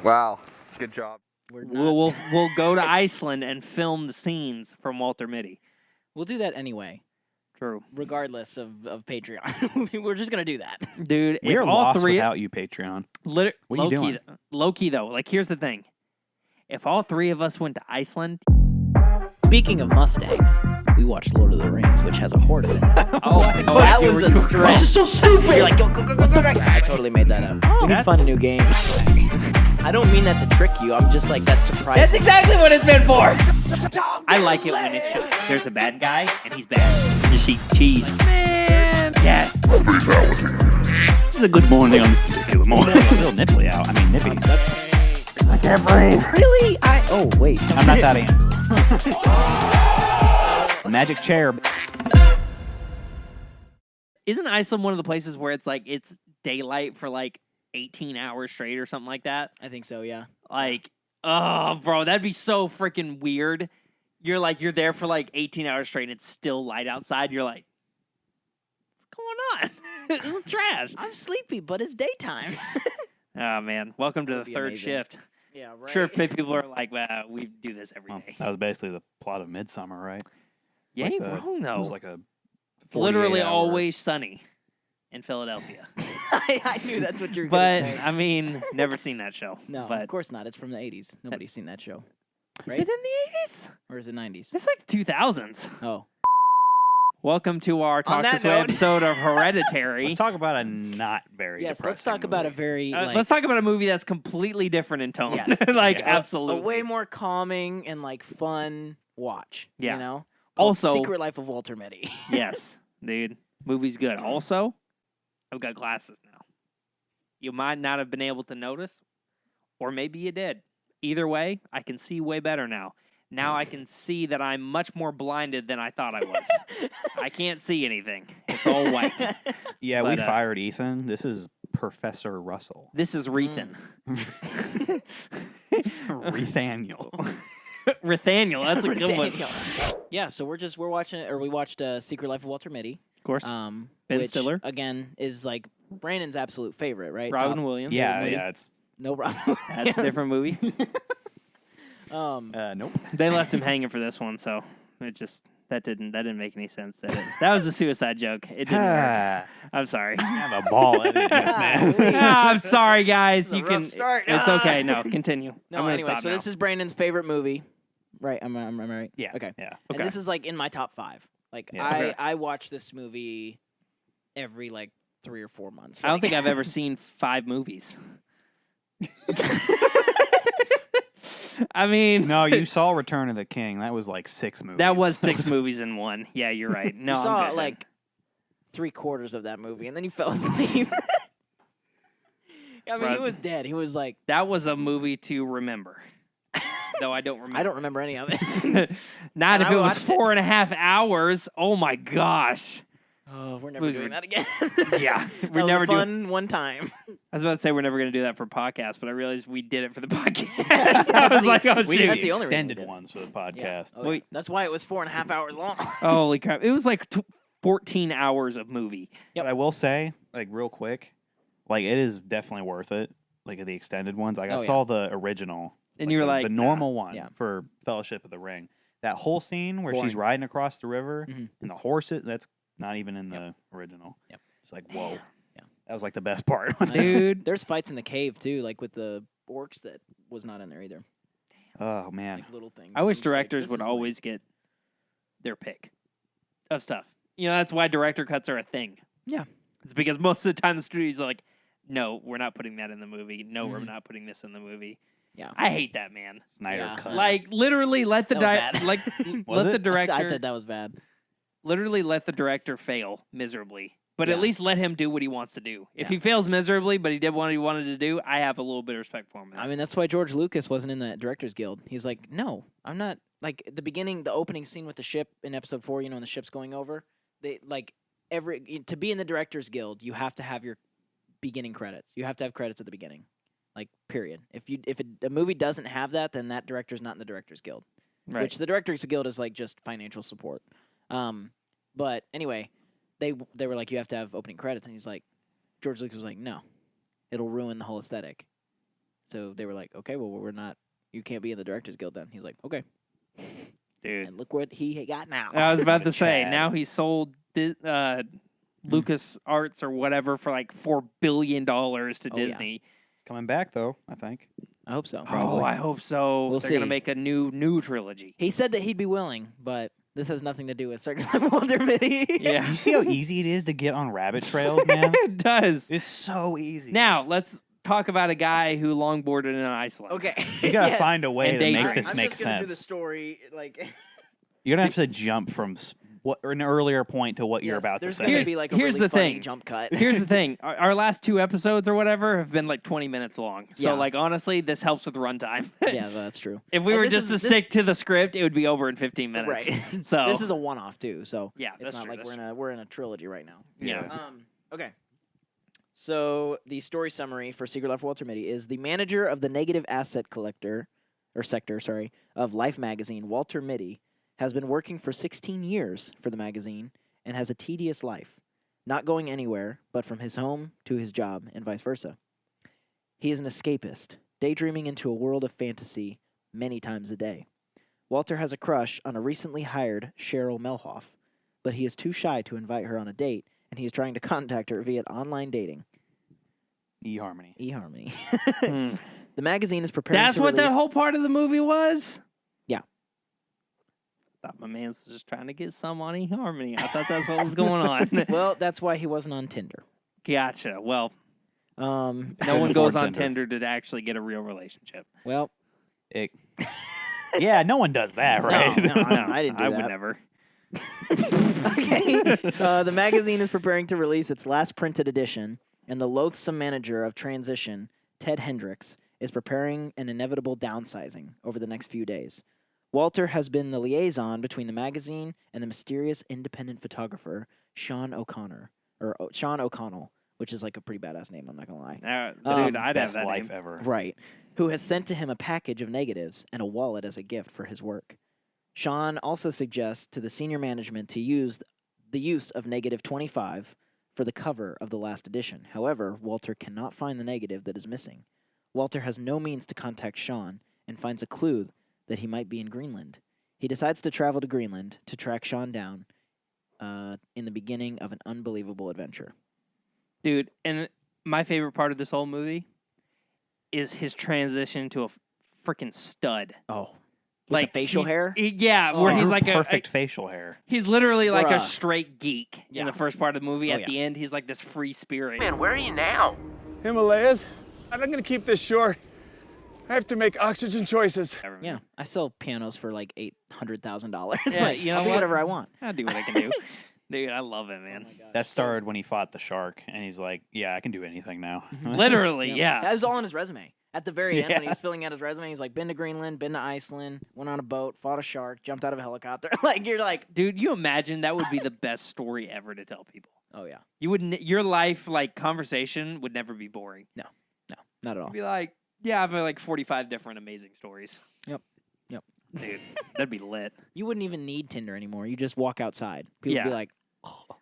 Wow. Good job. We'll go to Iceland and film the scenes from Walter Mitty. We'll do that anyway. True. Regardless of Patreon. We're just going to do that. Dude, We if are all lost three without you, Patreon. What are you doing? Low key though, like here's the thing. If all three of us went to Iceland, Speaking of Mustangs, we watched Lord of the Rings, which has a horde of it. that was a stretch. This is so stupid. You're like, go. I totally made that up. We need to find a new game. I don't mean that to trick you. I'm just like, that's surprising. That's exactly what it's meant for. I like it when it's just, there's a bad guy and he's bad. Just eat cheese. Man. Yeah. This is a good morning on this particular morning. A little nipply out. I mean, nippy. I can't breathe. Really? Oh, wait. I'm not that in. Magic chair. Isn't Iceland one of the places where it's like it's daylight for like 18 hours straight or something like that? I think so, yeah. Like, oh, bro, that'd be so freaking weird. You're there for like 18 hours straight and it's still light outside. You're like, what's going on? This is trash. I'm sleepy, but it's daytime. Oh, man. Welcome to the be third amazing. shift. Yeah, right. Sure, people are like, well, we do this every Well, day. that was basically the plot of Midsummer, right? You like ain't the- wrong, It though. was like a It's literally 48-hour always sunny in Philadelphia. I knew that's what you were going But, to say. I mean, never seen that show. No, but of course not. It's from the 80s. Nobody's seen that show. Is Right? it in the 80s? Or is it 90s? It's like 2000s. Oh. Welcome to our Talk that This Way note- episode of Hereditary. Let's talk about a not very Yes, depressing let's talk about a movie. very, Let's talk about a movie that's completely different in tone. Yes. like, Yes. absolutely. a way more calming and, like, fun watch. Yeah. You know? Called Also- Secret Life of Walter Mitty. Yes, dude. Movie's good. Also, I've got glasses now. You might not have been able to notice, or maybe you did. Either way, I can see way better now. Now I can see that I'm much more blinded than I thought I was. I can't see anything. It's all white. Yeah, But, we fired Ethan. This is Professor Russell. This is Rethan. Rethaniel. Rethaniel, that's a good one. Nathaniel. Yeah, so we watched Secret Life of Walter Mitty. Of course. Ben Ben Stiller. again is like Brandon's absolute favorite, right? Robin Top- Williams. Yeah, movie. yeah, it's No Robin. That's a different movie. nope. They left him hanging for this one, so it just that didn't make any sense. Did it? That was a suicide joke. It didn't work. I'm sorry. I have a ball editing this, man. I'm sorry, guys. This is a You rough can. start. It's okay. No, continue. No, I'm gonna anyway, stop so now. this is Brandon's favorite movie, right? Am I right? Yeah. Okay. Yeah. And Okay. this is like in my top 5. Like Yeah. I Okay. I watch this movie every like 3 or 4 months. I don't Like- think I've ever seen 5 movies. I mean, No, you saw Return of the King. That was like 6 movies. that was 6 movies in one. Yeah, you're right. No, you I'm saw good then. like 3/4 of that movie, and then you fell asleep. I mean, he Bruh. was dead. He was like, That was a movie to remember. Though I don't remember. I don't remember any of it. Not And if I it was watched it. 4.5 hours. Oh my gosh. Oh, we're never Was doing re- that again. Yeah, That we're was never a doing. fun one time. I was about to say we're never going to do that for a podcast, but I realized we did it for the podcast. I was like, oh We shoot. did That's the the only reason we extended did it. ones for the podcast. Oh, yeah. Wait. That's why it was 4.5 hours long. Holy crap! It was like 14 hours of movie. But I will say, like real quick, like it is definitely worth it. Like the extended ones. Like Oh, I yeah. saw the original, And you were like, the nah. normal one Yeah. for Fellowship of the Ring. That whole scene where she's Boring. riding across the river Mhm. and the horses. That's not even in the original. Yep. It's like whoa. Damn. Yeah. That was like the best part. Dude. There's fights in the cave too, like with the orcs that was not in there either. Oh man. Like little things. I wish I'm just like, directors this would is like- always get their pick of stuff. You know, that's why director cuts are a thing. Yeah. It's because most of the time the studio's like, no, we're not putting that in the movie. No, we're Mhm. not putting this in the movie. Yeah. I hate that, man. Snyder Yeah. cut. Like, literally let the That was bad. like Was let the it? director I thought that was bad. literally let the director fail miserably. But at Yeah. least let him do what he wants to do. If Yeah. he fails miserably, but he did what he wanted to do, I have a little bit of respect for him. I mean, that's why George Lucas wasn't in the Directors Guild. He's like, no, I'm not. Like at the beginning, the opening scene with the ship in Episode 4, you know, when the ship's going over, they like to be in the Directors Guild, you have to have your beginning credits. You have to have credits at the beginning, like period. If a movie doesn't have that, then that director's not in the Directors Guild. right. Which the Directors Guild is like just financial support. But anyway, they were like, you have to have opening credits, and he's like, George Lucas was like, no, it'll ruin the whole aesthetic. So they were like, okay, well, we're not. You can't be in the Directors Guild then. He's like, okay. Dude. And look what he got now. I was about to say, Chad. now he sold Lucas Arts or whatever for like $4 billion to Oh, yeah. Disney. It's coming back though, I think. I hope so. Oh, I hope so. We'll They're gonna see. make a new trilogy. He said that he'd be willing, but this has nothing to do with Circular Walter Mitty. Yeah. You see how easy it is to get on rabbit trails, man? It does. It's so easy. Now let's talk about a guy who longboarded in Iceland. Okay. You gotta Yes. find a way And to make daydream. this I'm make just gonna do the sense. story like. You're gonna have to jump from an earlier point to what you're Yes, about to there's say. gonna be like a Here's really the funny thing. jump cut. Here's the thing: our last 2 episodes or whatever have been like 20 minutes long. So Yeah. like honestly, this helps with runtime. Yeah, that's true. If we And were this just is- to this- stick to the script, it would be over in 15 minutes. Right. So This is a one-off too, so yeah, it's that's not true. like that's we're in a trilogy right now. Yeah. Okay. So the story summary for Secret Life of Walter Mitty is the manager of the negative asset sector of Life magazine, Walter Mitty, has been working for 16 years for the magazine and has a tedious life, not going anywhere but from his home to his job and vice versa. He is an escapist, daydreaming into a world of fantasy many times a day. Walter has a crush on a recently hired Cheryl Melhoff, but he is too shy to invite her on a date, and he is trying to contact her via online dating. eHarmony. eHarmony. Hmm. The magazine is preparing That's to what that release- whole part of the movie was? Yeah. Thought my man's just trying to get some on eHarmony. I thought that's what was going on. Well, that's why he wasn't on Tinder. Gotcha. Well, no one Couldn't goes afford on Tinder to actually get a real relationship. Well, Yeah, no one does that, right? No, I didn't do I that. would never. okay. The magazine is preparing to release its last printed edition, and the loathsome manager of transition, Ted Hendricks, is preparing an inevitable downsizing over the next few days. Walter has been the liaison between the magazine and the mysterious independent photographer, Sean O'Connell, which is like a pretty badass name, I'm not going to lie. Dude, I'd have Best that life name. ever. Right. Who has sent to him a package of negatives and a wallet as a gift for his work. Sean also suggests to the senior management to use the use of negative 25 for the cover of the last edition. However, Walter cannot find the negative that is missing. Walter has no means to contact Sean and finds a clue that he might be in Greenland. He decides to travel to Greenland to track Sean down in the beginning of an unbelievable adventure. Dude, and my favorite part of this whole movie is his transition to a freaking stud. Oh. Like the facial hair? Yeah, where Oh. he's like perfect facial hair. he's literally like a Bruh. straight geek in Yeah. the first part of the movie. Oh, At yeah. the end, he's like this free spirit. Man, where are you now? Himalayas. I'm not gonna keep this short. I have to make oxygen choices. Yeah, I sell pianos for like $800,000. Yeah, like, you know I'll do what? whatever I want. I'll do what I can do. Dude, I love it, man. That started when he fought the shark, and he's like, "Yeah, I can do anything now." Literally, yeah. That was all on his resume. At the very end, when he Yeah. was filling out his resume, he's like, been to Greenland, been to Iceland, went on a boat, fought a shark, jumped out of a helicopter. Like, you're like, Dude, you imagine that would be the best story ever to tell people. oh, yeah. You wouldn't. Your life, like conversation, would never be boring. No, not at all. You'd be like, yeah, I've like 45 different amazing stories. Yep. Dude, that'd be lit. You wouldn't even need Tinder anymore. You just walk outside. People would be Yeah. like,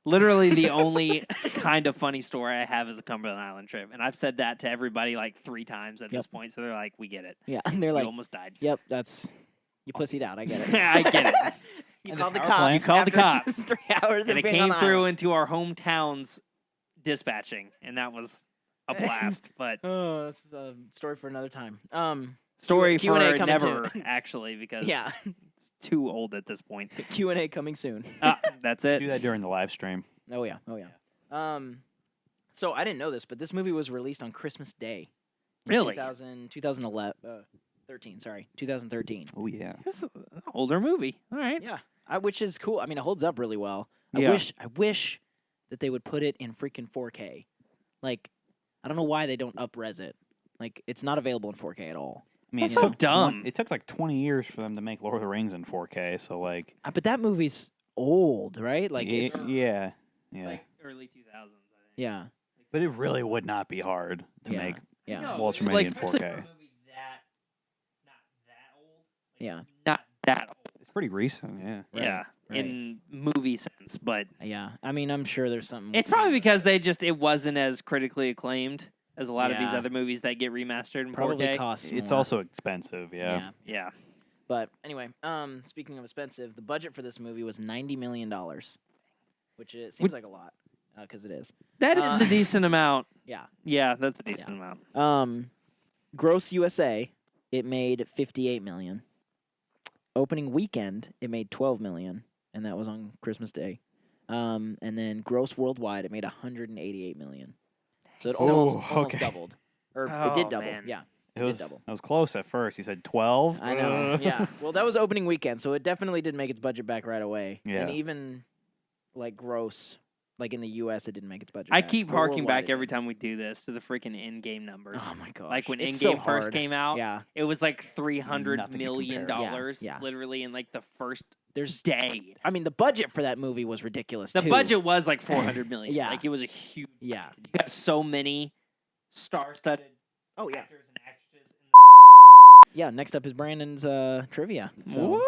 Literally, the only kind of funny story I have is a Cumberland Island trip, and I've said that to everybody like 3 times at this point. So they're like, "We get it. yeah. And they're You like, almost died." yep, you pussied out. I get it. I get it. You And called the power cops. plant. You called the after cops. 3 hours And of it being on came the through island. into our hometowns dispatching, and that was a blast. But Oh, that's a story for another time. story Q&A for coming never, too. actually, because Yeah. it's too old at this point. Q&A coming soon. That's Do it. that during the live stream. Oh yeah. So I didn't know this, but this movie was released on Christmas Day. In Really? 2011, 2013. Oh yeah. It's an older movie. All right. Yeah, which is cool. I mean, it holds up really well. Yeah. I wish that they would put it in freaking 4K. Like, I don't know why they don't up-res it. Like, it's not available in 4K at all. I mean, That's so dumb. It took like 20 years for them to make Lord of the Rings in 4K. So like, But that movie's old, right? Like, yeah, it's yeah. Like early 2000s, I think. yeah, But it really would not be hard to Yeah. make. yeah, No, Walter like, Mitty in especially 4K. for a movie not that old. yeah, Not that old. It's pretty recent, yeah. Yeah, right. in movie sense, but yeah. I mean, I'm sure there's something. it's probably because it wasn't as critically acclaimed. as a lot of these Yeah. other movies that get remastered in Probably 4K. costs It's more. also expensive. Yeah. Yeah. But anyway, speaking of expensive, the budget for this movie was $90 million, which it seems like a lot, because it is. That is a decent amount. Yeah. Yeah, that's a decent amount. Gross USA, it made $58 million. Opening weekend, it made $12 million, and that was on Christmas Day. And then gross worldwide, it made $188 million. So it almost okay. doubled, or it Oh, did double. man. Yeah, It did was double. It was close at first. You said 12. I know. Yeah. Well, that was opening weekend, so it definitely did make its budget back right away. Yeah. And even like gross, like in the U.S., it didn't make its budget. I back, keep but harking worldwide back it every did. time we do this to the freaking in-game numbers. Oh my gosh! Like when It's in-game so first hard. came out, Yeah. it was like $300 Nothing to million, compare. Yeah. literally in like the first There's. day. I mean, the budget for that movie was ridiculous. The too. budget was like $400 million. Yeah. Like it was a huge. Yeah. You have so many star-studded Oh yeah. actors and actresses. Yeah. Next up is Brandon's trivia. So Woo!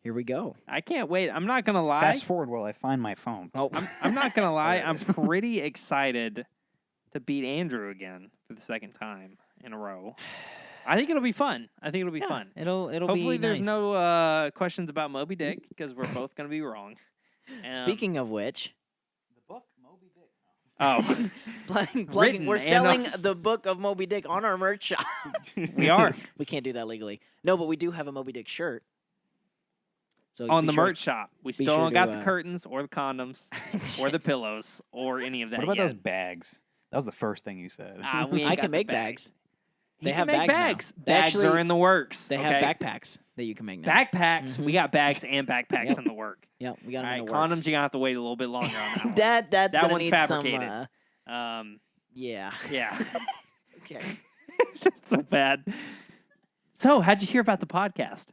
here we go. I can't wait. I'm not gonna lie. Fast forward while I find my phone. Oh, I'm not gonna lie. There it I'm is. pretty excited to beat Andrew again for the second time in a row. I think it'll be fun. yeah, Fun. It'll Hopefully, be there's nice. no questions about Moby Dick because we're both gonna be wrong. Speaking of which, The book Moby Dick. Oh, plugging, Written we're and selling the book of Moby Dick on our merch shop. we are We can't do that legally. No, but we do have a Moby Dick shirt. So on be the sure- merch shop. We be still sure don't got to, the curtains or the condoms or the pillows or any of that. What about yet. those bags? That was the first thing you said. We ain't I got can the make bags. He They can have make bags now. bags. They Bags actually- are in the works. They okay? have backpacks that you can make now. Backpacks. We Mhm. got bags and backpacks Yep. in the work. Yeah, we got All them right, in the condoms. works. You're gonna have to wait a little bit longer on that. one. That's That gonna one's need fabricated. some. Yeah. Yeah. Okay. That's so bad. So, how'd you hear about the podcast?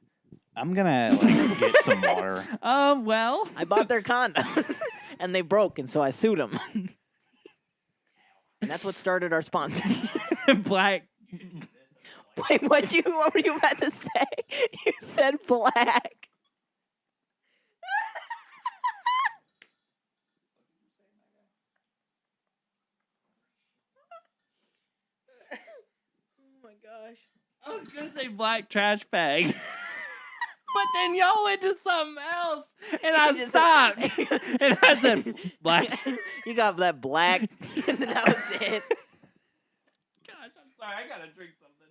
I'm gonna get some water. Well, I bought their condoms and they broke, and so I sued them. And that's what started our sponsor. black. Wait, what were you about to say? You said black. Oh my gosh. I was gonna say black trash bag, but then y'all went to something else, and I Just- stopped, and I said black. You got that black, and then that was it. Gosh, I'm sorry. I gotta drink something.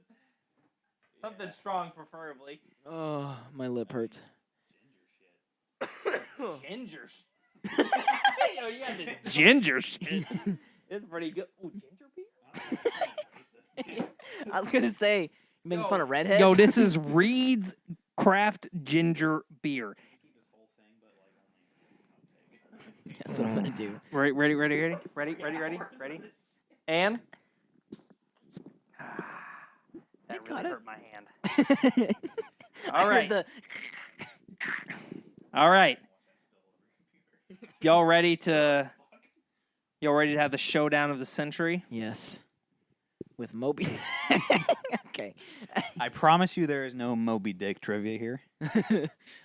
Something strong, preferably. Oh, my lip hurts. Ginger. Yo, you got this ginger shit. It's pretty good. Ooh, ginger beer? I was gonna say, you making fun of redheads? Yo, this is Reed's Craft Ginger Beer. That's what I'm gonna do. Ready? And? That got really it. hurt my hand. I heard right. the- All right. Y'all ready to have the showdown of the century? Yes. With Moby. Okay. I promise you, there is no Moby Dick trivia here.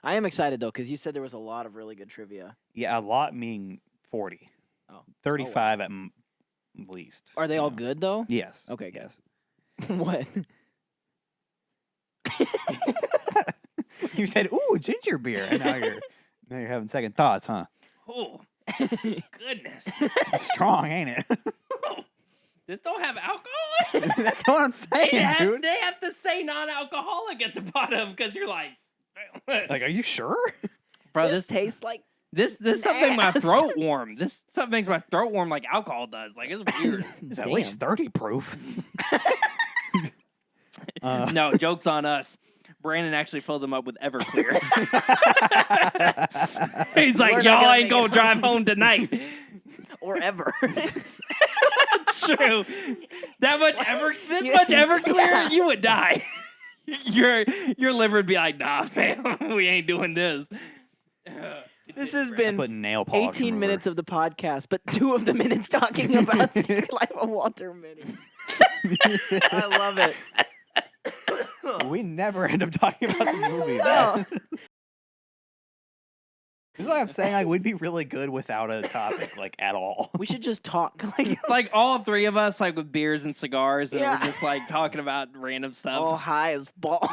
I am excited though, because you said there was a lot of really good trivia. Yeah, a lot meaning 40. Oh. 35 at least. Are they all Yeah. good though? Yes. Okay, Yes. What? You said, "Ooh, ginger beer," and now you're having second thoughts, huh? Oh, goodness. It's strong, ain't it? This don't have alcohol in it? That's what I'm saying, dude. They have to say non-alcoholic at the bottom because you're like, Like, are you sure? bro, this this tastes like this stuff makes my ass. throat warm. This stuff makes my throat warm like alcohol does. Like it's weird. It's at least 30 proof. No, joke's on us. Brandon actually filled them up with Everclear. He's We're like, not y'all gonna ain't make gonna it drive home tonight. or ever. True. That much this You- much Everclear, Yeah. you would die. Your liver would be like, nah, man, we ain't doing this. This has I been put nail polish 18 remover. minutes of the podcast, but 2 of the minutes talking about Secret Life of Walter Mitty. I love it. We never end up talking about the movie. No. man. This is what I'm saying. Like, we'd be really good without a topic, like, at all. We should just talk. Like, Like all three of us, like with beers and cigars, and Yeah. we're just like talking about random stuff. all high as balls.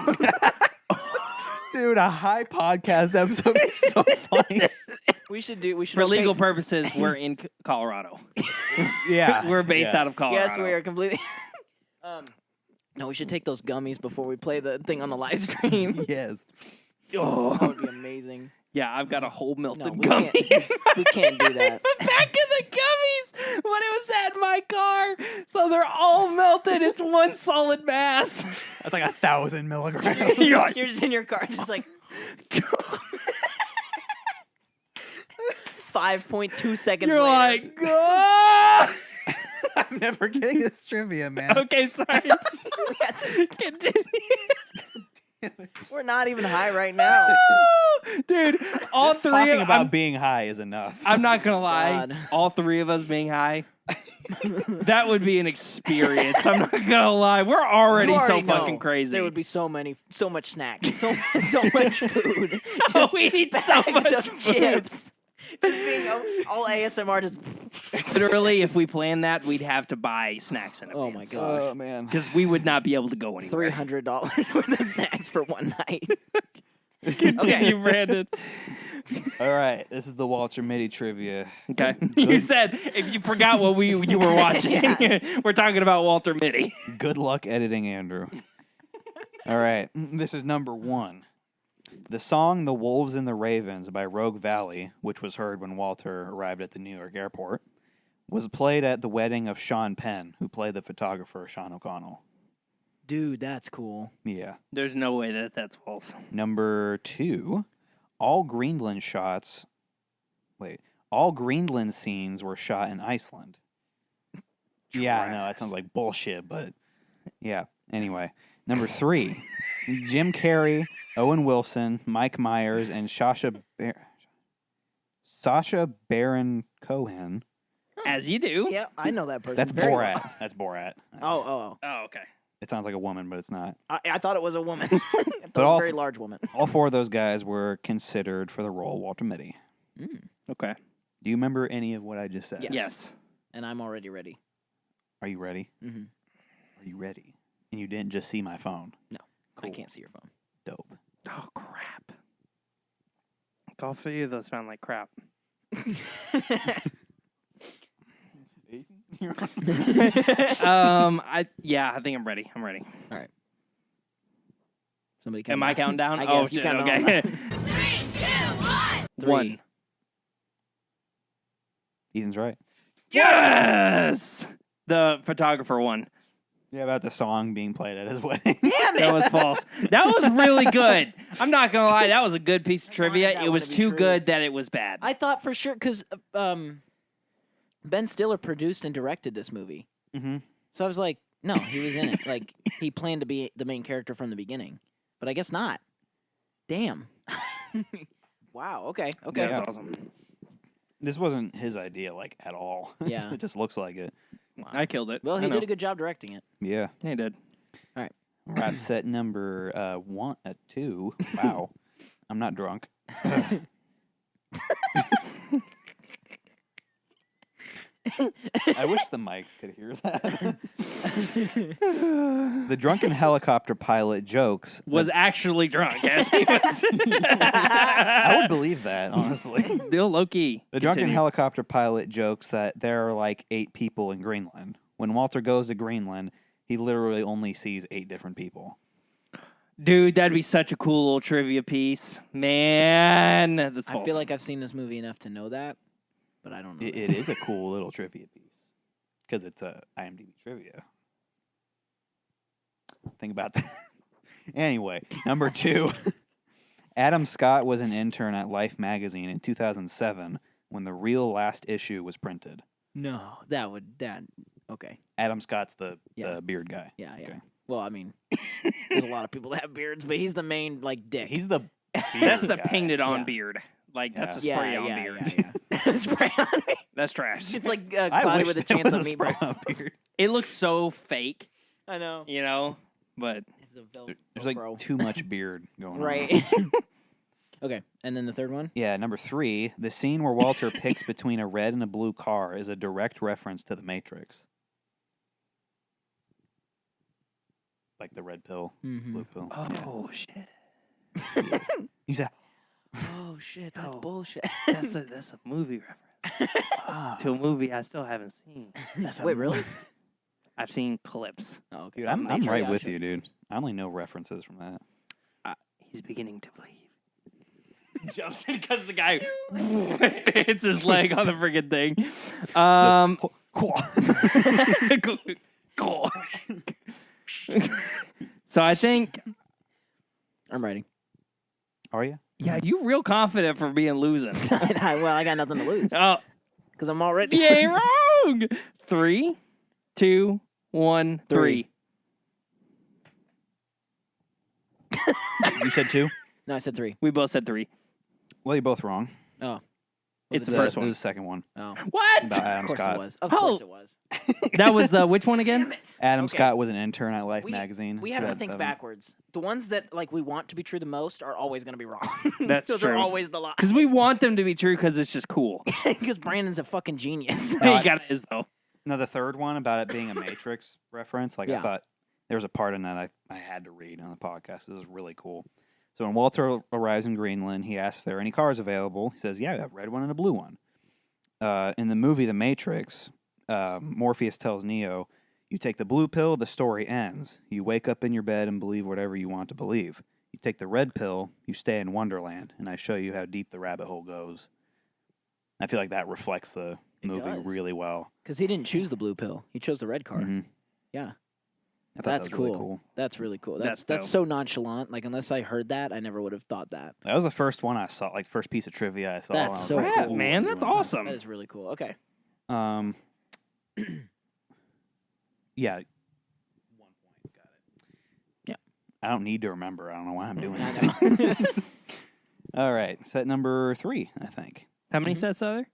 Dude, a high podcast episode is so funny. We should do. We should For legal take- purposes, we're in Colorado. Yeah. We're based out of Colorado. Yes, we are completely. No, we should take those gummies before we play the thing on the live stream. Yes. Oh. That would be amazing. Yeah, I've got a whole melted No, we gummy. can't- we can't do that. The back of the gummies when it was at my car, so they're all melted. It's one solid mass. That's like 1,000 milligrams. You're like, You're just in your car, just like 5.2 seconds. you're later. like, "Ah!" I'm never getting this trivia, man. Okay, sorry. Continue. We're not even high right now. Dude, all three Talking of about being high is enough. I'm not gonna lie. God. All three of us being high, that would be an experience. I'm not gonna lie. We're already, You so already know fucking crazy. There would be so much snacks, so much food. Oh, Just we need so bags much of food. chips. Just being all ASMR, just. Literally, if we planned that, we'd have to buy snacks in Oh my advance. God. Oh, man. Because we would not be able to go anywhere. $300 worth of snacks for one night. Continue, Brandon. All right. This is the Walter Mitty trivia. Okay. You said if you forgot what you were watching, we're talking about Walter Mitty. Good luck editing, Andrew. All right. This is number 1. The song The Wolves and the Ravens by Rogue Valley, which was heard when Walter arrived at the New York airport, was played at the wedding of Sean Penn, who played the photographer Sean O'Connell. Dude, that's cool. Yeah. There's no way that that's false. Number 2, all Greenland scenes were shot in Iceland. Yeah, I know, that sounds like bullshit, but yeah. Anyway, number 3, Jim Carrey, Owen Wilson, Mike Myers, and Sacha Baron Cohen. As you do. Yeah, I know that person. That's very Borat. well. That's Borat. Oh. Oh, okay. It sounds like a woman, but it's not. I thought it was a woman. I thought it was all a very th- large woman. All 4 of those guys were considered for the role of Walter Mitty. Okay. Do you remember any of what I just said? Yes. Yes. And I'm already ready. Are you ready? Mm-hmm. Are you ready? And you didn't just see my phone. No, Cool. I can't see your phone. Dope. Oh, crap. All three of those sound like crap. I think I'm ready. I'm ready. Somebody Am I counting down? I Oh, guess you shit, count okay. down. 3, 2, 1. 3. Ethan's right. Yes! The photographer one. Yeah, about the song being played at his wedding. Damn it! That was false. That was really good. I'm not going to lie. That was a good piece of trivia. that It was one to be too true. good that it was bad. I thought for sure because Ben Stiller produced and directed this movie, Mm-hmm. so I was like, no, he was in it. Like he planned to be the main character from the beginning, but I guess not. Damn. Wow. Okay. Okay. That's awesome. This wasn't his idea, like, at all. Yeah. It just looks like it. I killed it. Well, I he know. did a good job directing it. Yeah. He did. We're at set number 2. Wow. I'm not drunk. I wish the mics could hear that. The drunken helicopter pilot jokes. Was actually drunk, as he was. I would believe that, honestly. Still low key. The drunken Continue. helicopter pilot jokes that there are like 8 people in Greenland. When Walter goes to Greenland, he literally only sees 8 different people. Dude, that'd be such a cool little trivia piece. Man, that's false. I feel like I've seen this movie enough to know that, but I don't know. It is a cool little trivia piece because it's a IMDb trivia. Think about that. Anyway, number 2. Adam Scott was an intern at Life magazine in 2007 when the real last issue was printed. No, okay. Adam Scott's the Yeah. beard guy. Yeah, yeah. Okay. Well, I mean, there's a lot of people that have beards, but he's the main dick. He's the That's the beard guy. painted on Yeah. beard. Like, that's a yeah, spray on yeah, beard. yeah. Spray on me. That's trash. It's like I Cloudy wish with a there chance was of a spray meatball. on beard. It looks so fake, I know. you know? But It's a There's like Velcro. too much beard going on. Right. Okay, and then the third one? Yeah, number 3. The scene where Walter picks between a red and a blue car is a direct reference to The Matrix. Like the red pill, blue pill. Oh shit! You said, Oh, shit, that's Oh. bullshit. That's a movie reference to a movie I still haven't seen. Wait, really? I've seen clips. Oh, okay. dude, I'm Matrix, right yeah, with sure. you, dude. I only know references from that. He's beginning to believe. Jumps in because the guy hits his leg on the freaking thing. So I think, I'm writing. Are you? yeah, you real confident for being losing. Well, I got nothing to lose. Oh, Because I'm already... you ain't wrong. 3, 2, 1, 3. You said 2? No, I said 3. We both said 3. Well, you're both wrong. Oh. It's it the first It one. was the second one. Oh. What? About Of Adam course Scott. it was. Of Oh. course it was. That was the which one again? Adam Okay. Scott was an intern at Life We- magazine. We have to think 2007. backwards. The ones that we want to be true the most are always going to be wrong. That's Those are true. always the lie. Because we want them to be true because it's just cool. Because Brandon's a fucking genius. He got it, though. Now, the third one about it being a Matrix reference, like Yeah. I thought there was a part in that I had to read on the podcast. This is really cool. So when Walter arrives in Greenland, he asks if there are any cars available. He says, yeah, I have a red one and a blue one. In the movie The Matrix, Morpheus tells Neo, you take the blue pill, the story ends. You wake up in your bed and believe whatever you want to believe. You take the red pill, you stay in Wonderland, and I show you how deep the rabbit hole goes. I feel like that reflects the It movie does. really well. Because he didn't choose the blue pill. He chose the red car. Mhm. Yeah. I thought that That's was really cool. cool. That's really cool. That's That's dope. so nonchalant. Like, unless I heard that, I never would have thought that. That was the first one I saw, like first piece of trivia I saw. That's and I was so like, Crap, cool. "Ooh, man. I'm That's doing that." awesome. That is really cool. Okay. Yeah. 1 point. Got it. Yeah. I don't need to remember. I don't know why I'm doing I that. know. All right. Set number 3, I think. How many Mhm. sets are there?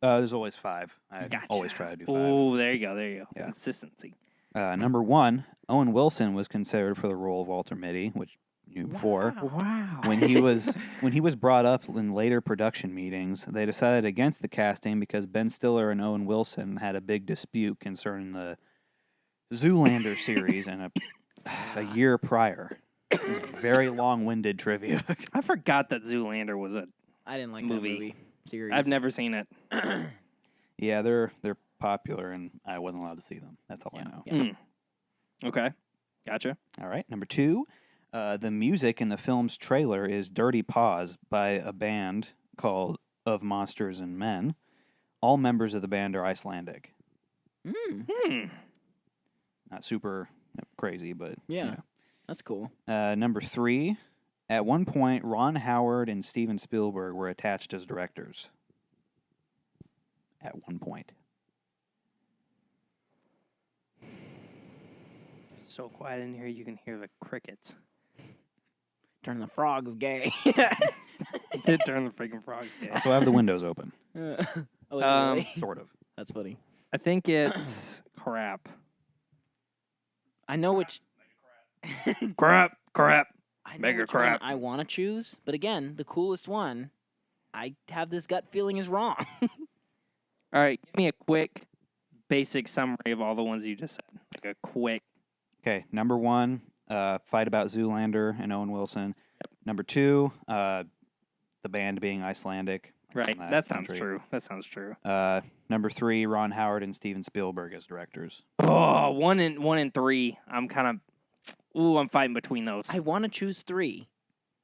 There's always 5. I Gotcha. always try to do 5. Oh, there you go. There you go. Yeah. Consistency. Number 1, Owen Wilson was considered for the role of Walter Mitty, which you knew before. Wow. When he was brought up in later production meetings, they decided against the casting because Ben Stiller and Owen Wilson had a big dispute concerning the Zoolander series and a year prior. It was very long-winded trivia. I forgot that Zoolander was a. I didn't like Movie. that movie series. I've never seen it. Yeah, they're popular, and I wasn't allowed to see them. That's all I know. Yeah. Mm. Okay. Gotcha. All right, number 2, the music in the film's trailer is "Dirty Paws" by a band called Of Monsters and Men. All members of the band are Icelandic. Mm, Not super crazy, but yeah, that's cool. Number 3, at one point, Ron Howard and Steven Spielberg were attached as directors. At one point. So quiet in here, you can hear the crickets. Turn the frogs gay. Did turn the freaking frogs gay. So I have the windows open, Oh, is it really? sort of. That's funny. I think it's crap. I know which. Crap. I know Mega which one crap. I want to choose, but again, the coolest one, I have this gut feeling is wrong. All right, give me a quick, basic summary of all the ones you just said. Like a quick. Okay, number 1, fight about Zoolander and Owen Wilson. Number 2, the band being Icelandic. Right. from That sounds country. true. That sounds true. Number 3, Ron Howard and Steven Spielberg as directors. Oh, 1 and 3. I'm kind of. Ooh, I'm fighting between those. I want to choose 3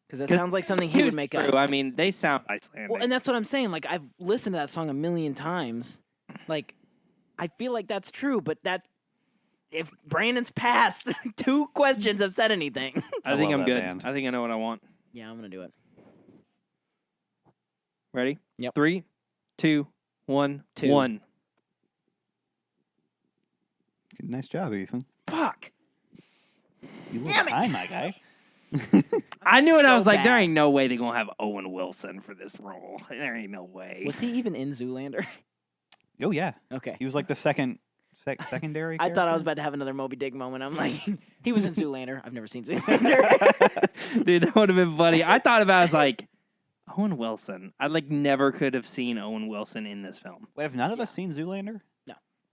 because that 'Cause sounds like something he would make True. up. I mean, they sound Icelandic. Well, and that's what I'm saying. Like, I've listened to that song a million times. Like, I feel like that's true, but that if Brandon's passed 2 questions have said anything. I think love I'm that good. band. I think I know what I want. Yeah, I'm gonna do it. Ready? Yep. 3, 2, 1, 2. 1. Nice job, Ethan. Fuck. You look Damn it. high, my guy. I knew it. I So was like, there bad. ain't no way they're gonna have Owen Wilson for this role. There ain't no way. Was he even in Zoolander? Oh, yeah. Okay. He was like the secondary I thought I was character. about to have another Moby Dick moment. I'm like, he was in Zoolander. I've never seen Zoolander. Dude, that would have been funny. I thought about it, I was like, Owen Wilson. I never could have seen Owen Wilson in this film. Wait, have none of us seen Zoolander?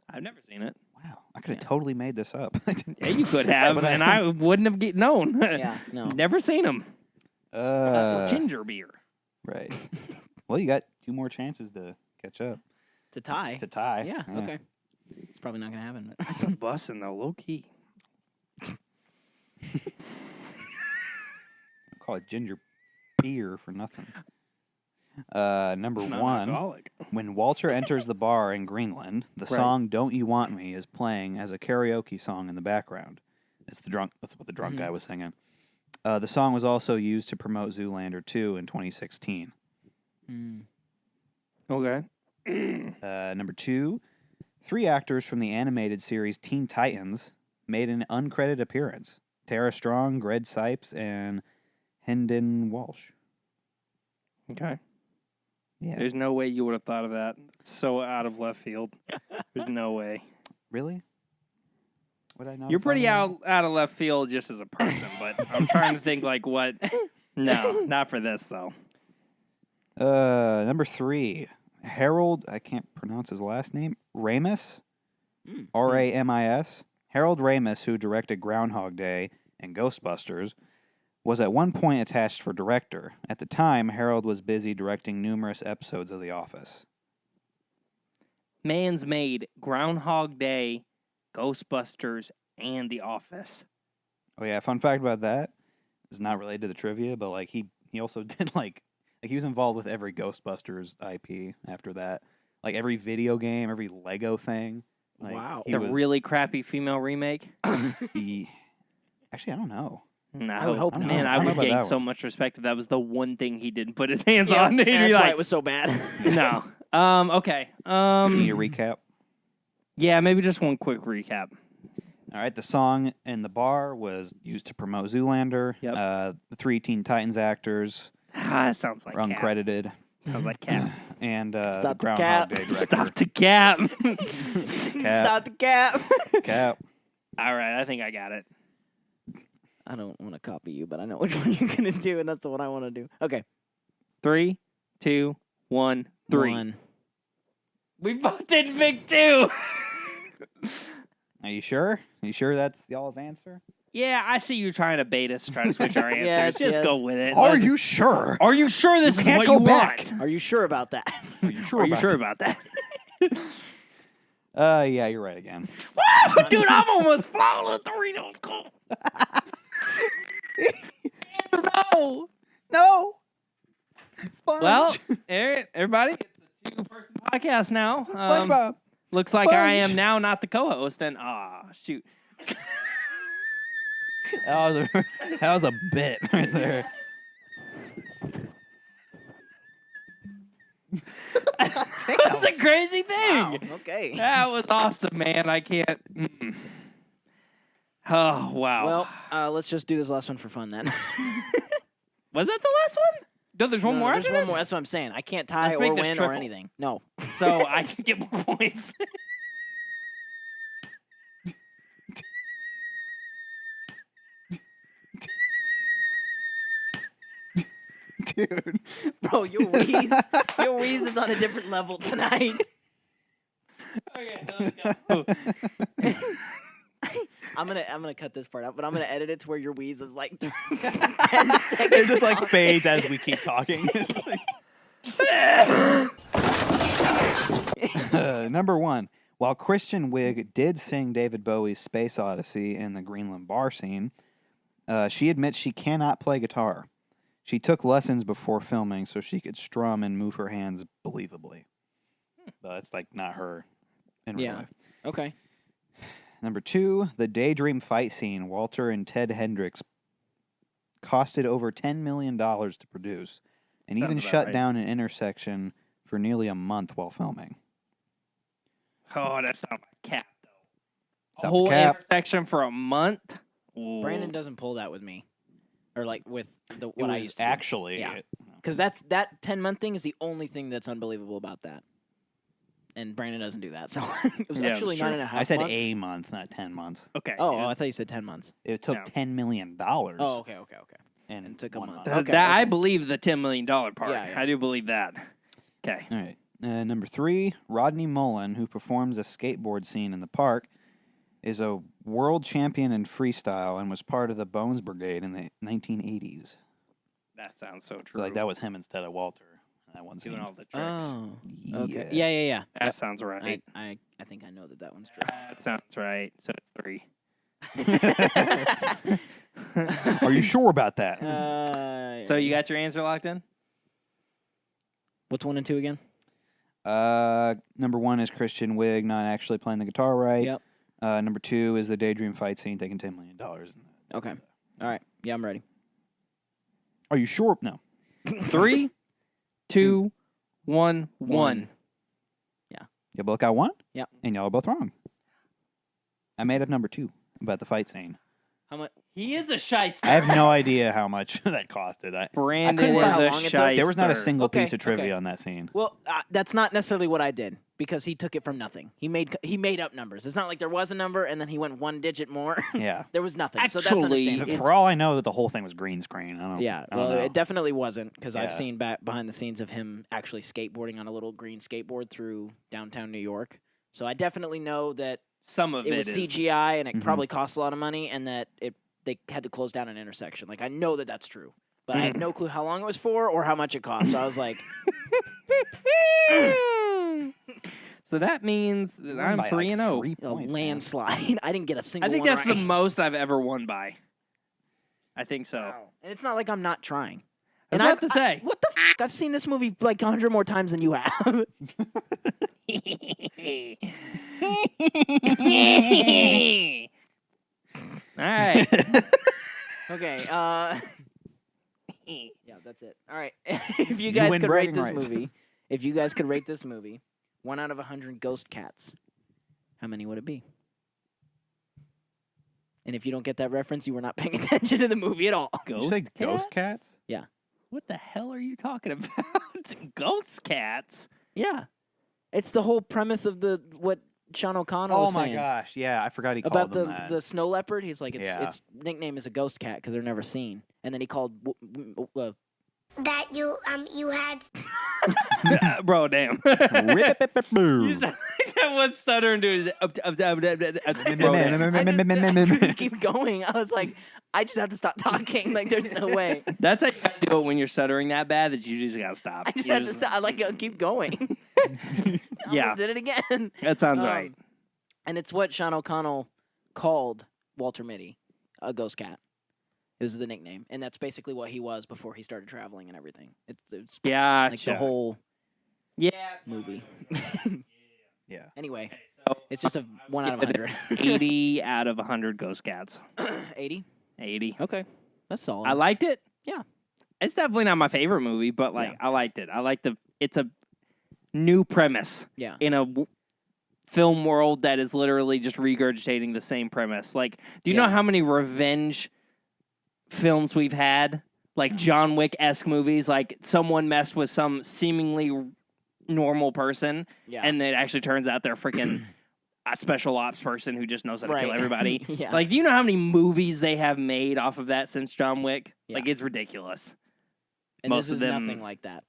I've never seen it. Wow, I could have totally made this up. Yeah, you could have, But and I wouldn't have known. Yeah, no. Never seen him. Ginger beer. Right. Well, you got 2 more chances to catch up. To tie. To tie. Yeah, okay. It's probably not going to happen. But. That's a bussin' though, low key. I call it ginger beer for nothing. Number Not 1. alcoholic. When Walter enters the bar in Greenland, the Right. song "Don't You Want Me" is playing as a karaoke song in the background. That's what the drunk guy was singing. The song was also used to promote Zoolander 2 in 2016. Okay. Number 2, 3 actors from the animated series Teen Titans made an uncredited appearance. Tara Strong, Greg Sipes, and Hendon Walsh. Okay. Yeah. There's no way you would have thought of that. It's so out of left field. There's no way. Really? Would I not? You're have pretty thought out of left field just as a person, but I'm trying to think what. No, not for this though. of that? Number 3, Harold. I can't pronounce his last name. Ramis. Ramis. Harold Ramis, who directed Groundhog Day and Ghostbusters, was at one point attached for director. At the time, Harold was busy directing numerous episodes of The Office. Man's made Groundhog Day, Ghostbusters, and The Office. Oh yeah, fun fact about that is not related to the trivia, but he also did he was involved with every Ghostbusters IP after that. Like every video game, every Lego thing. Wow. The really crappy female remake. He, actually, I don't know. No, I would hope not. Man, I I don't know would about gain that so one. much respect if that was the one thing he didn't put his hands Yeah, on. He'd be that's why like, it was so bad. no. Okay. Can you recap? Yeah, maybe just one quick recap. All right, the song in the bar was used to promote Zoolander. Yep. The 3 Teen Titans actors That sounds like were Cap. uncredited. Sounds like Cap. And the Stop the Groundhog cap. Day director. Stop the Cap. Cap. Stop the cap. Cap. All right, I think I got it. I don't want to copy you, but I know which one you're going to do, and that's the one I want to do. Okay. 3, 2, 1, 3. 1. We both did Vic too. Are you sure? Are you sure that's y'all's answer? Yeah, I see you trying to bait us, try to switch our answers. Yes, Just yes. go with it. Are you sure? Are you sure this is can't what go you back. want? Are you sure about that? Are you sure? Are you sure about that? Yeah, you're right again. Woo! Dude, I'm almost flawless. The reason was cool. No. No. Well, everybody, it's a 2-person podcast now. SpongeBob. Looks like I Sponge. am now not the co-host, and shoot. That was a bit right there. That was a crazy thing. Wow. Okay. That was awesome, man. I can't. Oh, wow. Well, let's just do this last one for fun then. Was that the last one? No, there's one No, more there's after one this? more. That's what I'm saying. I can't tie Let's or make this win or triple. anything. No. So I can get more points. Dude. Bro, your wheeze is on a different level tonight. Okay, let's go. I'm gonna cut this part out, but I'm gonna edit it to where your wheeze is like 10 seconds. It just long. fades as we keep talking. Number 1. While Kristen Wiig did sing David Bowie's Space Odyssey in the Greenland bar scene, she admits she cannot play guitar. She took lessons before filming so she could strum and move her hands believably. But it's not her in real life. Okay. Number 2, the Daydream fight scene Walter and Ted Hendricks costed over $10 million to produce and even Sounds about shut right. down an intersection for nearly a month while filming. Oh, that sounds like Cap, though. Sounds Whole Cap. intersection for a month? Ooh. Brandon doesn't pull that with me, or like with the It what I was used to. actually Yeah. it. Because that 10-month thing is the only thing that's unbelievable about that. And Brandon doesn't do that, so it was Yeah, actually that's true. 9.5 I said months. a month, not 10 months. Okay. Oh, I thought you said 10 months. It took No. $10 million. Oh, okay. And and took a one month. month. Okay, that I okay. believe the $10 million part. Yeah, yeah. I do believe that. Okay. All right. Number 3, Rodney Mullen, who performs a skateboard scene in the park, is a world champion in freestyle and was part of the Bones Brigade in the 1980s. That sounds so So, true. like that was him instead of Walter. That one doing scene. all the tricks. Oh, okay. Yeah. Yeah. That sounds right. I think I know that one's true. That sounds right. So it's 3. Are you sure about that? So you got your answer locked in? What's 1 and 2 again? Number 1 is Christian Wig not actually playing the guitar right. Yep. Number 2 is the Daydream fight scene taking $10 million. Okay. All right. Yeah, I'm ready. Are you sure? No. 3, 2, 1, 1. You both got 1? Yep. And y'all are both wrong. I made up number 2 about the fight scene. How much? He is a shyster. I have no idea how much that costed. Brandon couldn't find is how a long it took. shyster. There was not a single Okay, piece of trivia okay. on that scene. Well, that's not necessarily what I did because he took it from nothing. He made up numbers. It's not like there was a number and then he went 1 digit more. Yeah. There was nothing. So that's Actually, understandable. For all I know, the whole thing was green screen. I don't. Yeah, I don't well, know. it definitely wasn't because I've Yeah. seen back behind the scenes of him actually skateboarding on a little green skateboard through downtown New York. So I definitely know that Some of it it was is. CGI and it Mhm. probably cost a lot of money and that they had to close down an intersection. Like I know that that's true, but I had no clue how long it was for or how much it cost. So I was like, So that means that Won I'm by, 3 and 0. 3 a points, man. landslide. I didn't get a single. I think one that's right. the most I've ever won by. I think so. And it's not like I'm not trying. I was And about I've- to say. What the f***? I've seen this movie like 100 more times than you have. All right. Okay. Yeah, that's it. All right. If you You guys win could rate bragging this rights. movie, if you guys could rate this movie, 1 out of 100 ghost cats, how many would it be? And if you don't get that reference, you were not paying attention to the movie at all. Did you say ghost cats? What the hell are you talking about? Ghost cats? Yeah, it's the whole premise of what Sean O'Connell was Oh my saying gosh! Yeah, I forgot he about called them that. the snow leopard. He's like, Yeah. its nickname is a ghost cat because they're never seen. And then he called That you had Bro, damn. You Rip-a-pip-a-boo. sound like that one stuttering dude. keep going. I was like, I just have to stop talking. Like, there's no way. That's how you gotta do it when you're stuttering that bad that you just gotta stop. I just You have to stop. I like keep going. I Yeah. almost did it again. That sounds Um, right. And it's what Sean O'Connell called Walter Mitty, a ghost cat. It was the nickname, and that's basically what he was before he started traveling and everything. It's Yeah, like the whole yeah movie. Yeah. Anyway, So it's just a 1 out of 100. 80 out of 100 ghost cats. 80. 80. Okay, that's solid. I liked it. Yeah. It's definitely not my favorite movie, but like Yeah. I liked it. I like it's a new premise Yeah. in a film world that is literally just regurgitating the same premise. Like, do you know Yeah. how many revenge films we've had? Like John Wick-esque movies, like someone messed with some seemingly normal person, Yeah. and it actually turns out they're freaking a special ops person who just knows how to kill Right. everybody. Yeah. Like, do you know how many movies they have made off of that since John Wick? Yeah. Like, it's ridiculous. and most this of is them- nothing like that.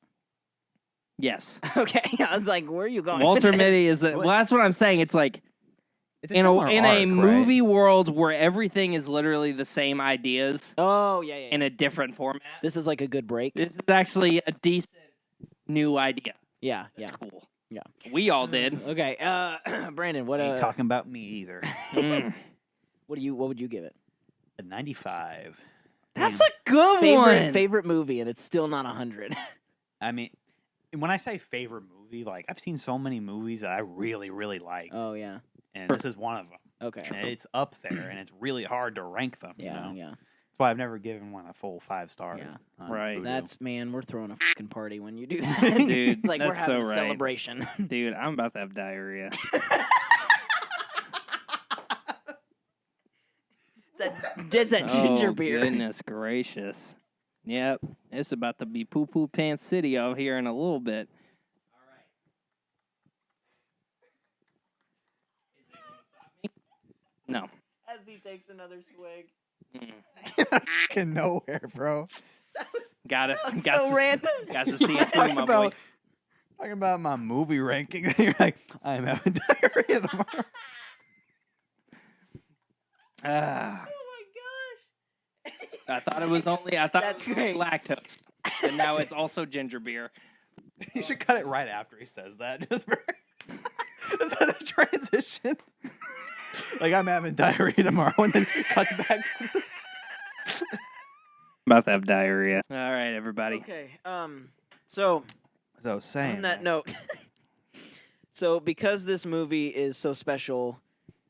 Yes. Okay, I was like, where are you going? Walter with this? Mitty is well, that's what I'm saying. It's like It's in a similar arc, right? movie world where everything is literally the same ideas Oh yeah, yeah. in a different format. This is like a good break. This is actually a decent new idea. Yeah, That's yeah. cool. Yeah. We all did. Okay, Brandon, what Ain't talking about me either. Mm. what would you give it? A 95. That's a good one. Favorite movie, and it's still not 100. I mean, when I say favorite movie, like I've seen so many movies that I really, really like, Oh yeah. and this is one of them. Okay. And it's up there, and it's really hard to rank them. you Yeah, know? yeah. That's why I've never given one a full 5 stars. Yeah. on Right. Vudu. That's man, we're throwing a fucking party when you do that, Dude, like we're that's having so a right. celebration. Dude, I'm about to have diarrhea. That's that ginger Oh, beer. goodness gracious. Yep. It's about to be poo poo pants city out here in a little bit. No. As he takes another swig. Fucking nowhere, bro. Got it. That's Got so to, random. Got to see it through, my boy. Talking about my movie ranking. You're like, I'm having diarrhea tomorrow. Ah, Oh my gosh. I thought it was only That's great. lactose, and now it's also ginger beer. You should cut it right after he says that. Just for a transition. Like, I'm having diarrhea tomorrow, and then cuts back. About to have diarrhea. All right, everybody. Okay. So As I was saying. on that note, so because this movie is so special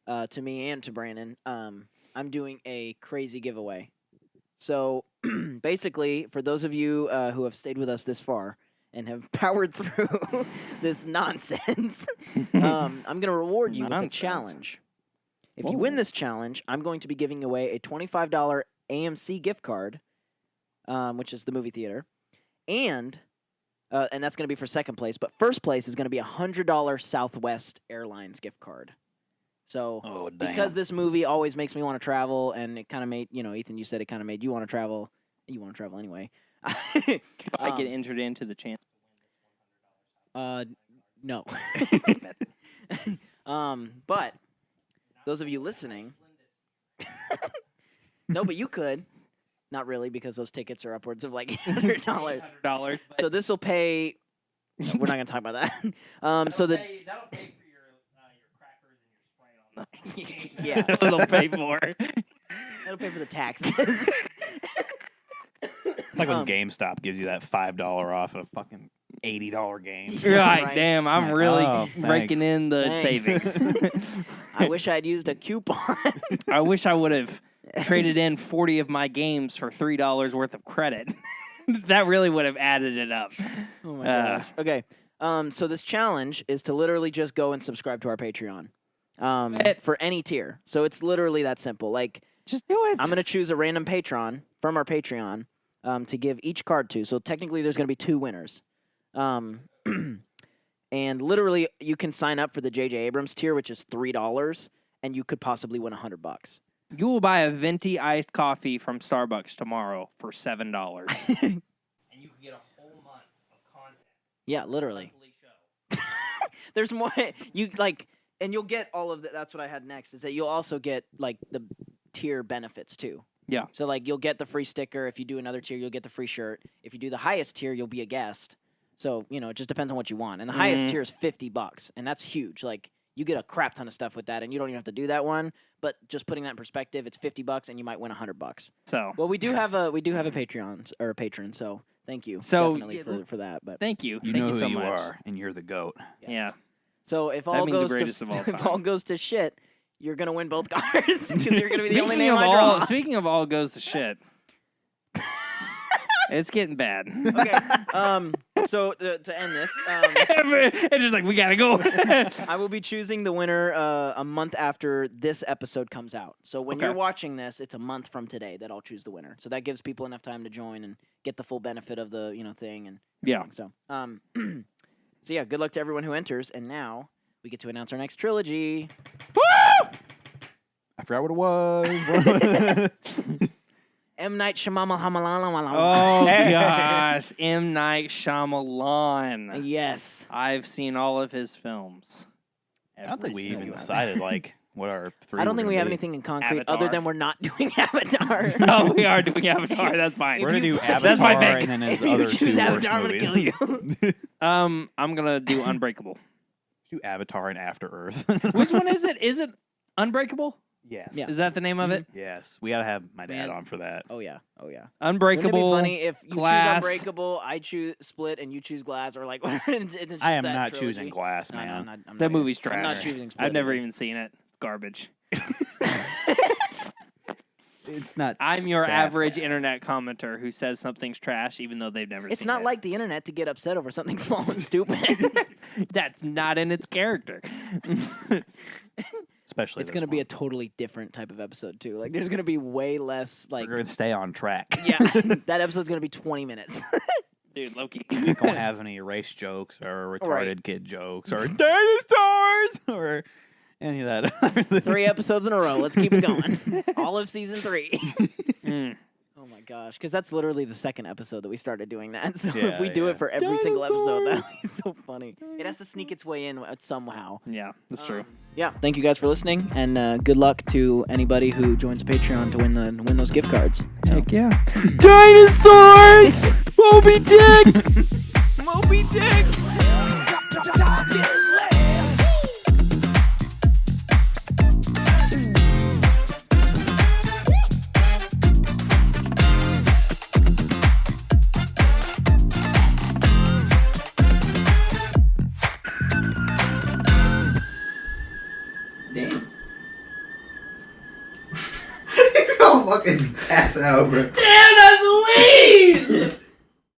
to me and to Brandon, I'm doing a crazy giveaway. So basically, for those of you who have stayed with us this far and have powered through this nonsense, I'm going to reward you with a Nonsense. challenge. If you Whoa. win this challenge, I'm going to be giving away a $25 AMC gift card, which is the movie theater, and that's going to be for second place. But first place is going to be a $100 Southwest Airlines gift card. So Oh, damn. because this movie always makes me want to travel, and it kind of made, Ethan, you said it kind of made you want to travel. You want to travel anyway. I get entered into the chance. No. But those of you listening, no, but you could. Not really, because those tickets are upwards of like $100. $100. So this will pay. No, we're not going to talk about that. So the that'll pay for your crackers and your Sprite on the. yeah, It'll pay for. that'll pay for the taxes. It's like when GameStop gives you that $5 off a fucking $80 game. Right, Right. damn, I'm really Oh, raking thanks. in the Thanks. savings. I wish I'd used a coupon. I wish I would have traded in 40 of my games for $3 worth of credit. That really would have added it up. Oh my gosh. Okay. So this challenge is to literally just go and subscribe to our Patreon. For any tier. So it's literally that simple. Like, Just do it. I'm going to choose a random patron from our Patreon to give each card to. So technically there's going to be 2 winners. And literally you can sign up for the J.J. Abrams tier, which is $3, and you could possibly win $100. You will buy a venti iced coffee from Starbucks tomorrow for $7. And you can get a whole month of content. Yeah, literally. Show. There's more. You like, and you'll get all of that. That's what I had next. Is that you'll also get like the tier benefits too. Yeah. So like you'll get the free sticker. If you do another tier, you'll get the free shirt. If you do the highest tier, you'll be a guest. So it just depends on what you want. And the highest tier is $50, and that's huge. Like you get a crap ton of stuff with that, and you don't even have to do that one. But just putting that in perspective, it's $50, and you might win $100. So Well, we do have a Patreon or a patron. So thank you. So, definitely for that. But thank you. You Thank know you who so you much. are, and you're the GOAT. yes. Yeah. So if all means the goes greatest to of all if time. all goes to shit, you're gonna win both cards because you're gonna be the only name I draw. Speaking of all goes to shit. It's getting bad. Okay. So to end this, It's just like, we gotta go. I will be choosing the winner a month after this episode comes out. So when Okay. you're watching this, it's a month from today that I'll choose the winner. So that gives people enough time to join and get the full benefit of the thing and Yeah. everything. So yeah, good luck to everyone who enters. And now we get to announce our next trilogy. I forgot what it was. M. Night Shyamalan. Oh, gosh. M. Night Shyamalan. Yes. I've seen all of his films. I don't think we Every even single decided what our 3 I don't were think we gonna have be. anything in concrete Avatar. other than we're not doing Avatar. one. No, we are doing Avatar. That's fine. We're gonna do That's Avatar my pick. and then his If you other choose 2 worst Avatar, I'm gonna movies. kill you. I'm gonna do Unbreakable. Do Avatar and After Earth. Which one is it? Is it Unbreakable? Yes. Yeah. Is that the name of it? Yes. We gotta have my dad Man. on for that. Oh yeah. Wouldn't it Unbreakable. be funny if you Glass. choose Unbreakable, I choose Split, and you choose Glass, or like whatever. It's just I am that not trilogy. choosing Glass, No, man. I'm not That either. movie's I'm not trash. choosing Split. I've never either. even seen it. Garbage. It's not. I'm your That average bad. internet commenter who says something's trash even though they've never It's seen not it. like the internet to get upset over something small and stupid. That's not in its character. Especially. It's gonna be a totally different type of episode too. Like there's gonna be way less like. We're gonna stay on track. Yeah, that episode's gonna be 20 minutes. Dude, Loki. We don't have any race jokes or retarded Right. kid jokes or dinosaurs or any of that. 3 episodes in a row. Let's keep it going. All of season 3. Mm. Oh my gosh, because that's literally the second episode that we started doing that. So Yeah, if we do yeah. it for every single episode, that'd be so funny. It has to sneak its way in somehow. Yeah, that's true. Yeah, thank you guys for listening, and good luck to anybody who joins the Patreon to win those gift cards. So. Heck yeah. Dinosaurs! Moby Dick! Moby Dick! Damn. He's gonna fucking pass out, bro. Damn, that's weed!